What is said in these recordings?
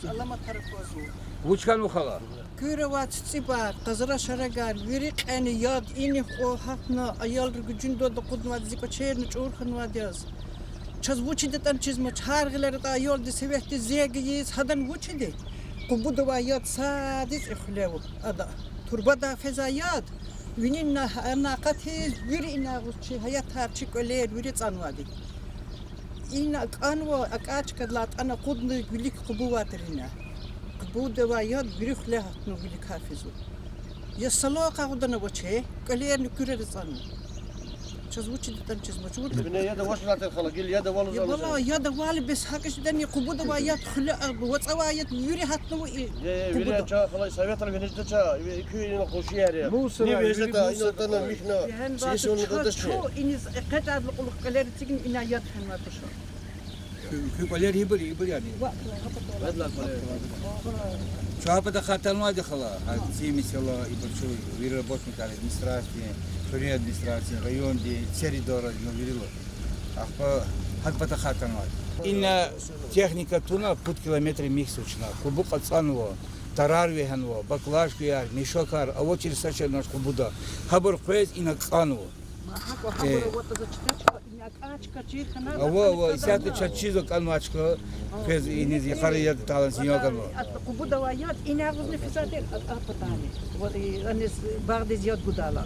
Alama tarafı. Uçkan ukala. Köre vat tsiba qazra sharagar virik ani yad ini o hafna ayal gücün do kudma ziko çerni çorxan vadyaz. Çaz vuçide tan çizma çargıları da yol de sevehti zegiyiz hadan vuçide. Kubu da yad sadis ikhlev ada. Turba da fezayat. Vininna anaqatiz virina vuçi hayat harçık öler viri tsanvadi. İna kanwa akaç kadlat ana kudnu gülik kubu vatrina. بود و یاد بریخ لحظه نویلی کافیزو. یا سلاق آدم نباشه، کلی نکوره رسانه. چیز وچی دیدن چیز مچور. بني يد واش نعطي الخلا قل يد والله. يا والله يد والله بس هكش دني قبود و یاد خلا وتصوايد يوري هاتنو. يوري أشا خلا يسوي ترى بنجد أشا كوي نخشي هريا. نبي يجتا إنه تنا ميكنا. سيسون ندرس. شو إني قطع القلق كلر تيجي إن يد حنا تشو. Köyler hibir yani. Şu hafta katalma dikhala. Hadi mesela hibir şu bir boşluk administrasyon, şehir administrasyon, rayon di seri doğru veriliyor. Akpa hadi katalma. İnna texnika tuna put kilometre miksuçna. Kubu katsanvo, tarar vehanvo, baklaş kuyar, nişokar, avoçir saçar naş kubuda. Haber koyuz ina kanvo. Ава, сяде чачизо канмачко, фез иниз яхария талан синьогамо. Кубуда ваят, и не возне физаде апатани. Вот и анис бардез яд гудала.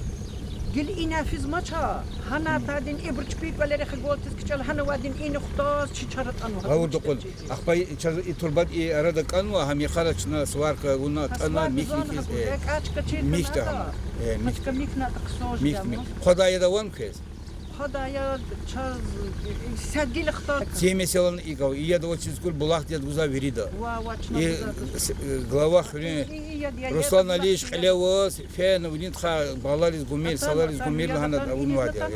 Гил ина физ мача, хана тадин ибрч пик валери хголтис кичал хана вадин ин хтоз чичарат ану. Ава докол, ахпай чаз и турбат и арада канва, хам яхарачна сварка уна ана михнифиз. Михта. Михта михна таксож. Мих. Ходая да вон кез. Hadaya çaz sedgil xtar. Семеселан игав, и я до очень скоро булах дед гуза верида. И глава хрен Руслан Алиевич Халявос, фен унитха баларис гумер, саларис гумер лахана унвадя.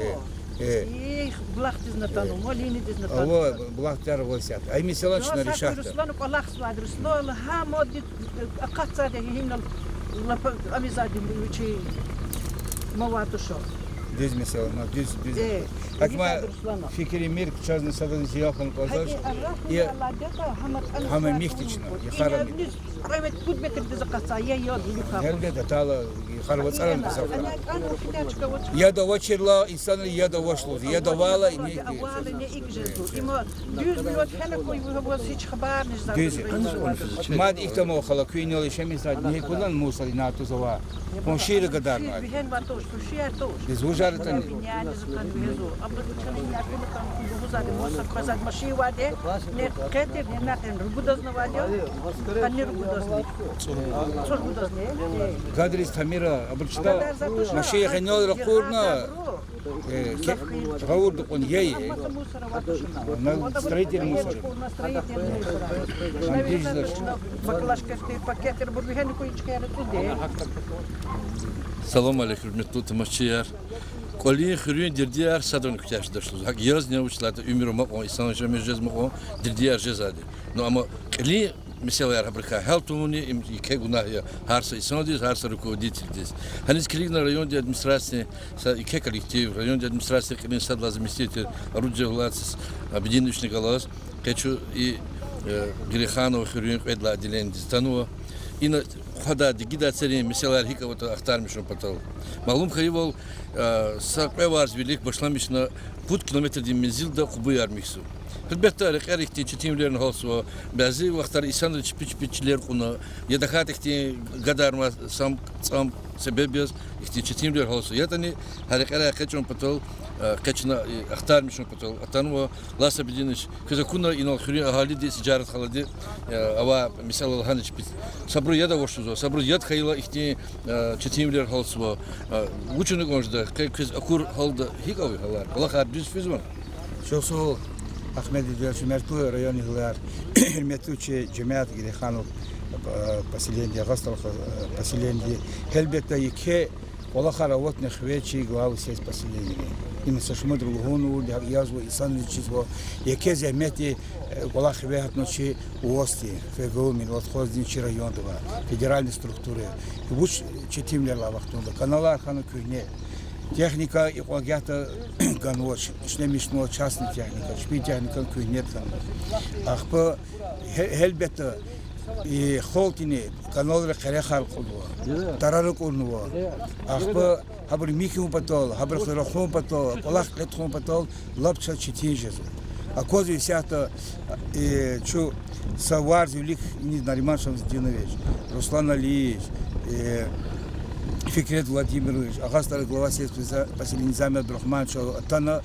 Их блахтиз натану, молини диз натану. Ава блахтар восят. Ай меселан чна решахта. Руслан балах свад, Руслан ха модит акатсаде химнал лапа амизади учи маватушо. Düz mesela, düz. Akma fikri mirk çazını sadan ziyafen kozaj. Ya hama mihtiçna, yaharam. Evet, bu beter dizi qasa ya yolu. Elbette tala yaharva tsaran mesela. Ya da vaçirla insanı ya da vaşlu, ya da vala ne. Vala ne ikjezu. İma düz milyon hele koy bu hiç haber ne zaten. Düz. Mad ihtamo khala kuyinol şemisad ne kulan musali natu zava. Konşir kadar var. Bihen vatoş, şiar toş. Biz ujaratan. Yani zaten vezo. Abla uçanın yakını kan bu zaten musa kazad maşi vade. Ne ketir ne naten rubudaz ne vade. Kanir rubudaz ne. Çok rubudaz ne. Gadris tamira abulçta maşi khenol rakurna. Равур он ей. На строитель мусор. Salam aleyküm hürmetli temaşçılar. Kolye xürüyen dirdiğer sadın küçüşdürsüz. Hak yaz ne uçlarda ümür olmak o insan yaşamıyoruz mu o dirdiğer cezade. No ama kli mesela yapabrika hal tumuni imke günah ya harsa insan diz harsa rukodetildiz. Hani klikna rayon de administrasyon sa iki kolektiv rayon de administrasyon klin sad lazım istedi. Arudje vlatsız abidin üçnikalas. Keçu i Греханов хөрийн эдла дилен дистану ина хода дигида церин мисалар хика вот ахтармишн потол малум хайвол сакварс велик башламишна пут километр димизилда кубу ярмиксу Elbette erkekti çetimlerin olsa bazı vakitler insanlar çipiçler konu ya da hatta gadarma sam sebebiyiz işte çetimler olsa ya da ne hareketler kaçın patol kaçına aktarmışım patol atanma lasa biliniz kıza kuna inal khuri ahali de ticaret haladı ama mesela hani çipit sabır ya da boşuzo sabır ya da hayla işte çetimler olsa uçunu konuşda kız akur halda hikavi halar Allah kadar düz füzman çok sağ Ahmet İdris Mertu rayonu hılar hürmetli cemaat Grekhanov поселение Гастал поселение elbette ki ola karavat ne xveçi glavu ses поселение им сашмад ругону язво инсан чизво яке займeti ola xvehat ночи уости фегомин вот хоздин чи район два федеральные структуры bu çetimlerle vaktinde kanallar kanı köyne Техника и лагята ганоч, işlemişno частная техника, şpi техника köynet kan. Ahpa elbette и холтини каналре херехал кулва тарарык урнува ахпа хабр михим патол хабр херохом патол колах летхом патол лапча читижез а кози сята чу савар зюлик не наримашам здинович Руслан Алиевич Фикрет Владимирович агастар глава сельского поселения Зами Абдурахман Тана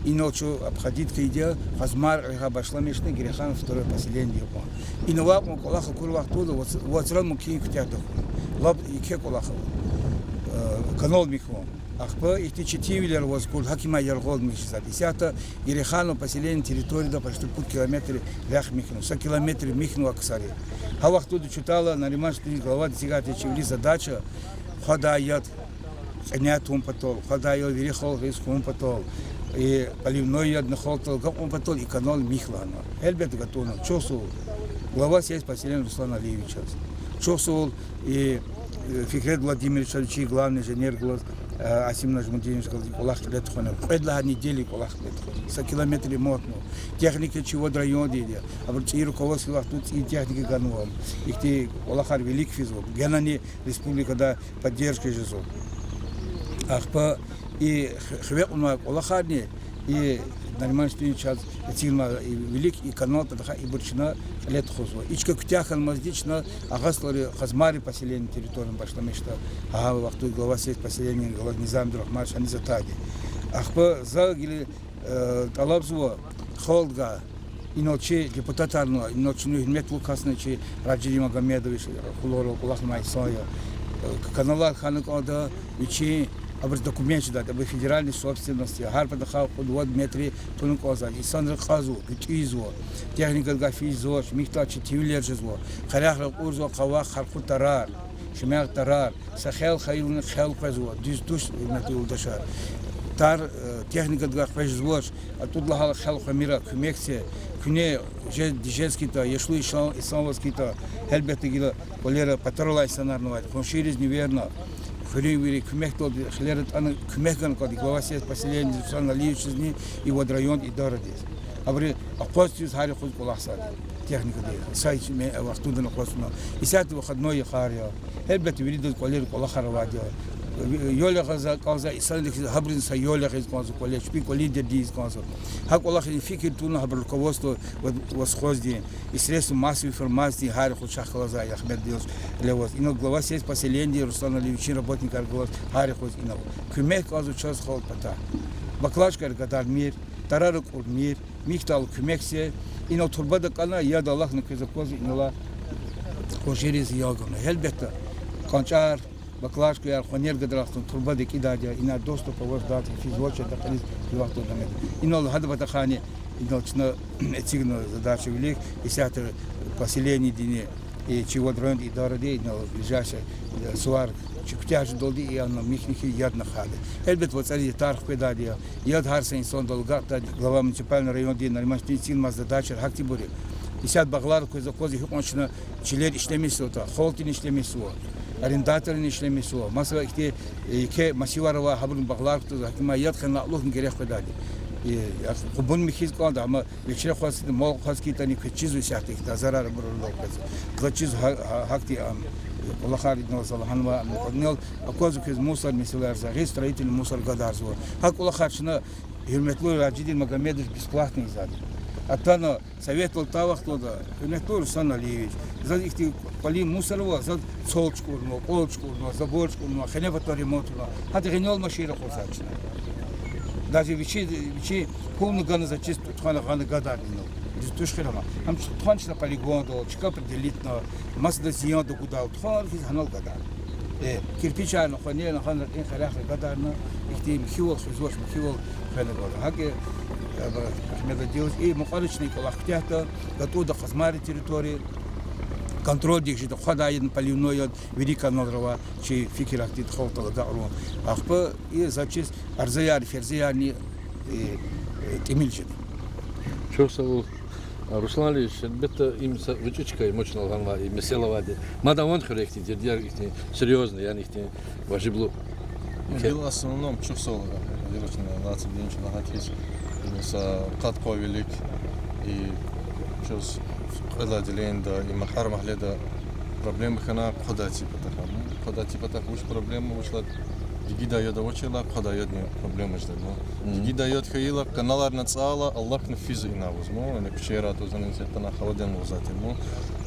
и ночью обходить идея Хазмар Рехабашламишный Грехан второе поселение. И на вакуум Кулаха Курвах туда вот сразу муки ктяток. Лаб и ке Кулаха канал Михом. Ахпа и те четивилер was кул Хакима Яргол Мишзад. И сята Грехану поселение территории до почти путь километры Рях Михну. 100 километров Михну Аксари. Хавах туда читала на ремонтный глава десятый чивли задача Хадаят Нятум Патол, Хадаят Верихол Рискум Патол. И поливной яд нахалтал, как он потом и канал Михлана. Эльбет готовно. Чосул. Глава сельского поселения Руслан Алиевич. Чосул и Фикрет Владимирович Аличи, главный инженер глаз Асим Нажмудинович Кулах Летхона. Предла недели Кулах Летхона. 100 километров мотну. Техника чего район делия. А вот и руководство тут и техника гануам. Их те Кулахар велик физов. Генани республика да поддержка жизу. Ахпа и хвекуна Кулахарни и нормальный час цильма и велик и канал тогда и бурчина лет хозва. Ичка ктяхан маздична агаслари хазмари поселение территориям пошла мечта. Ага вахту глава сеть поселения глава Низам Абдурахман они затаги. Ахпа загили талабзва холдга иначе депутатарно иночную метлу касничи Раджи Магомедович Хулору Кулахмай Соя канала Ханукода ичи об документе да об федеральной собственности харпадахал подвод метри тунукоза и сандр хазу гитизо техника гафизо михта читивлержо харахра урзо кава харху тарар шмяр тарар сахел хайлун хел казо диздуш метул дашар тар техника гафизо оттуда хал хел хамира кумексе күне женский-то ешлу исламовский-то элбетте гила колера патролай санарного конширез неверно Фривери кумек тот хлерет ана кумекан коди глава сеть поселения Руслан Алиевич и вот район и дородис. Абри апостис хари худ кулахсад техника де сайт ме вахтуда на космо. И сят выходной хария. Элбет виридот колер кулахар вадио. Йоля газа каза исалик хабрин са йоля газ каза колер шпи колер дис каза. Хак Аллах фикир туна хабр руководство восхозди и средства массовой информации хари худ шахлаза Ахмед Диос левос. И глава сеть поселения Руслан Алиевич работник аргос хари худ инал. Кумек каза час хол пата. Баклашка гадар мир, тарарык мир, михтал кумексе инал турбада кана яд Аллах на казакози инала кошерез ягона. Элбетте канчар Баклашка я хонер гадрахтун турбада кидадя ина доступ воздат физоча да калис вахту дамед. Инал хадбата хани инал чна этигно задача велик и сятер поселение дине и чего дрон и дороде инал ближайший суар чуктяж долди и она михники яд на хаде. Элбет вот цари тарх педадия яд харса инсон долгата глава муниципального района дин нормальный син маз задача хактибури. И сят баглар кой закози хукончна чилер ишлемисота холтин ишлемисо арендатор ишлемисо масва ихте ке масиварова хабрун баглар то хакима яд хана Аллах герех педади. И кубун михиз канда ама вечера хвасит мол хваски тани кчизу сят их зарар бурулок. Кчиз хакти ам Аллахар иднал салаханва нел акозу кез мусор мисалар за строительный мусор гадарзо. Хак Аллахар шна хирметлу Раджи Магомедович бесплатный зад. А тано советовал тавах туда, хирметлу Руслан Алиевич. За их поли мусорова, за солчку, но колчку, но заборчку, но ханефа ремонт, а ты генел машина хозачна. Даже вечи полный гана за чисту тхана гана гадарно. Тушхирама. Ам тханчна полигон до чка определитно масда зиян до куда тхар физ ханал гадар. Кирпича на хане на хана ин харах гадарно. Ихти мхиол хизош мхиол хана гадар. Хаке Ахмед Диос и мухаличный колахтята, готов до хазмари территории. Контроль дикжи до хадаин поливной велика надрова, чи фикир актит холтала дару. Ахпа и зачис арзаяр ферзияни тимильчит. Çok sağ ol. Руслан Алиевич, elbette imsa vücutçukayı moçun alganlar, mesela vardı. Madem on korekti, diğer işte серьезно, yani işte важибло. Был в основном чувствовал, делать на 20 дней, на хатис, с катко велик и чёс ყველა დილენ და იმ ხარმაჰლე და პრობლემა ხანა ხოდა ციფატა ხანა ხოდა ციფატა უш პრობლემა უშლად დიდი დაიოდა ვაჩელა ხოდა იოდნი პრობლემა ჟდა დიდი დაიოდ ხეილა კანალარნა წალა ალლაჰნ ფიზინავუს мо ენა ქშერატო ზანენსეტანა ხავდენ მოზათე мо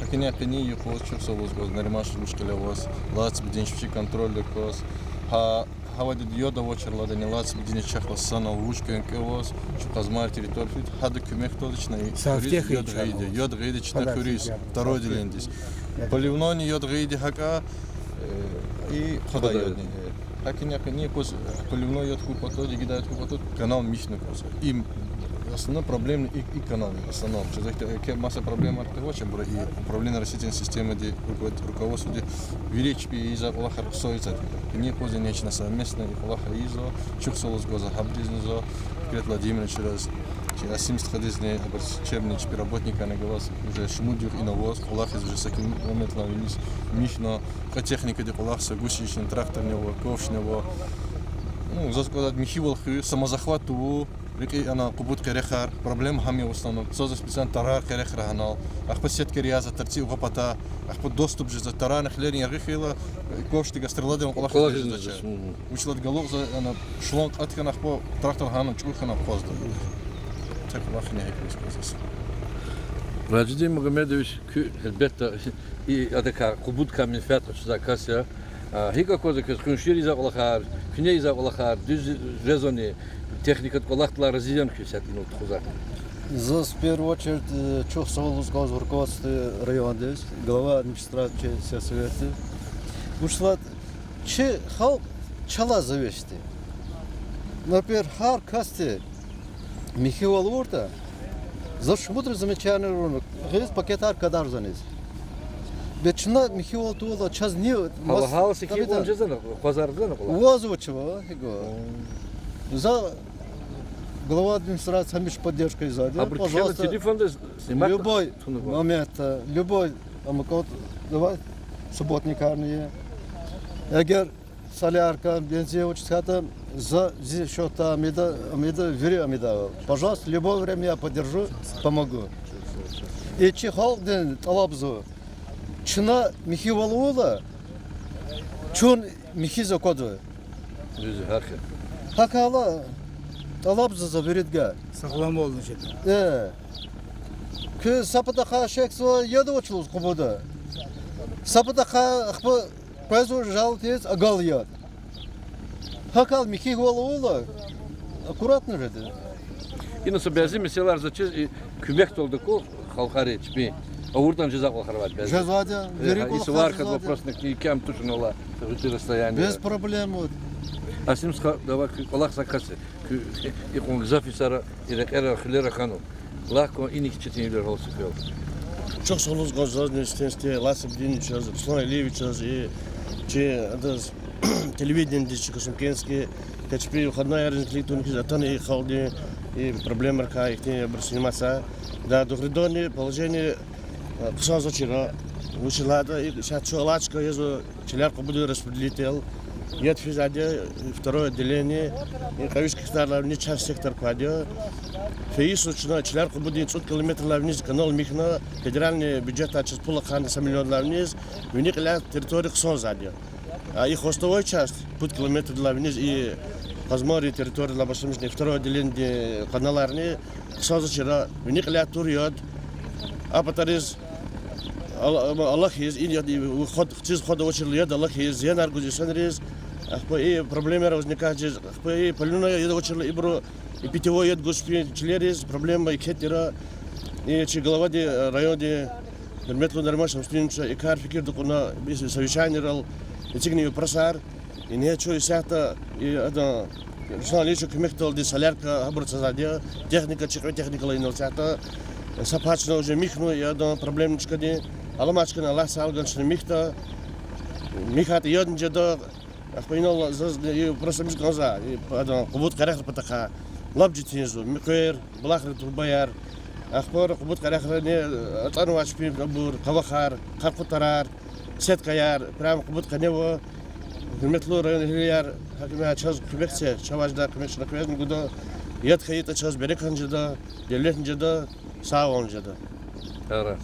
აკინი აკინი იყო ჩხსოვოს გოს ნერმაშ მუშკილევოს ლაც ბიდინში კონტროლ დეკოს ჰავადი დიოდა ვაჩერლა და ნელაც ბიდინი ჩახლა სანა უშკენკევოს ჩხაზმარ ტერიტორიით ჰადა კმეხტოდიჩნა იოდ ღეიდი ჩნა ხურის второй დილენდის поливнони იოდ ღეიდი ჰაკა и ხოდა იოდნი აკინი კოს поливной იოდ ხუპოტო დიდი დაიოდ ხუპოტო канал мишнекос им основная проблема и канал основном что это масса проблем артого чем бро и управление российской системы де руководство де величпи из-за Аллаха рсоица не позже нечто совместно и Аллаха изо чуксолос гоза хабдизнизо Петр Владимирович раз Асим сходизне чернич работника на голос уже шмудюх и навоз Аллах из уже сакин момент лавинис мишно по технике де Аллах сагусичный тракторного ковшного ну за сказать Михаил самозахват ту Рики она кубут керехар проблем хами в основном соза специально тарар керехар ханал ахпасет кериаза тарти угапата ахпу доступ же за таранах лерин ярихила ковшти гастреладем Аллах учлад голов за она шлонг аткан ахпу трактор ханам чухана позда так Аллах не сказать Раджидин Магомедович elbette и адека кубут камин фиатра закася Higa koza kes kunşiri za olakar, küney za olakar, düz резони техника колахтла разъем кюсятину тхуза. За в первую очередь Чухсоволовского руководства района здесь, глава администрации совета. Ушла че хал чала завести. Например, хар касте Михаил Ворта за шмудр замечательный рынок. Есть пакет аркадар за нез. Бечна Михаил Тула час не Халахалас и кибон джезана, хазардана. Уазучева, за глава администрации самиш поддержкой за. Пожалуйста, телефон снимать. Любой момент, любой давай субботникарные. Егер солярка, бензин участка за счета амида вери амида. Пожалуйста, любое время я поддержу, помогу. И чихал день талабзу. Чина Михаилова, чун Михиза коду. Хакала талабза заберитга. Саглам oldu şimdi. Kı sapıda kaşekso yadı uçuluz kubuda. Sapıda kaşekso payzu жалтец агал яд. Хакал Михаилова аккуратно dedi. Yine sabahsi mesela zaçız kümek oldu ko halkare çpi. Oradan ceza olakar bez. Cezada verik olakar. Var kad вопрос не кем тушнула в расстояние. Без проблем. Асим давай Аллах закасы. И он зафисара и хлера хану. Лако и них четыре голоса пел. Çok soluz gazlar nüsteste lasib din çöz, Слава Левичаз и че адаз телевидение дичка Шумкенский, качпи выходной аренклитун кизатан и халди и проблемы ка их не сниматься. Да догридони положение кусал зачера. Училада и сейчас чулачка езу челярку буду распределитель. Нет физаде второе отделение. И кавишки старлар не час сектор квадио. Фейсу челярку будет 100 километров вниз канал Михна. Федеральный бюджет сейчас полохан 100 миллионов вниз. У них ля территория ксон сзади. А их хвостовой часть путь километров вниз и возможно территория лабашемишной второе отделение каналарни ксон зачера. У них ля тур йод. А потарис Аллах есть, и ход чиз хода очень лет, Аллах есть, я наргузишен рез, и проблемы возникают, и полюна еда очень ибро, и питьевой ед гуспи члерез, проблема и кетера, и чи голова де районе, метло нормально студенча, и кар фикир докуна, без совещания рал, и тигни просар, и не чё и сята, и это Руслан Ильич кмехтал де солярка, аборца задя, техника чекай техника лайнал сята, сапачно уже михну, и это проблемничка де. Аламачка на Аллах салганшны михта, михат йодн жада, ахпайнал просто миш глаза, и кубут карахр патаха, лабджитинзу, микер, блахр турбаяр, ахпор кубут карахр не атану ашпим набур, кавахар, хакутарар, сеткаяр, прям кубут канево, метло район хилияр, хакимя час кубексе, чаважда кубекшна кубекн гуда, яд хаита час берекан жада, делетн жада, саавон жада. Evet.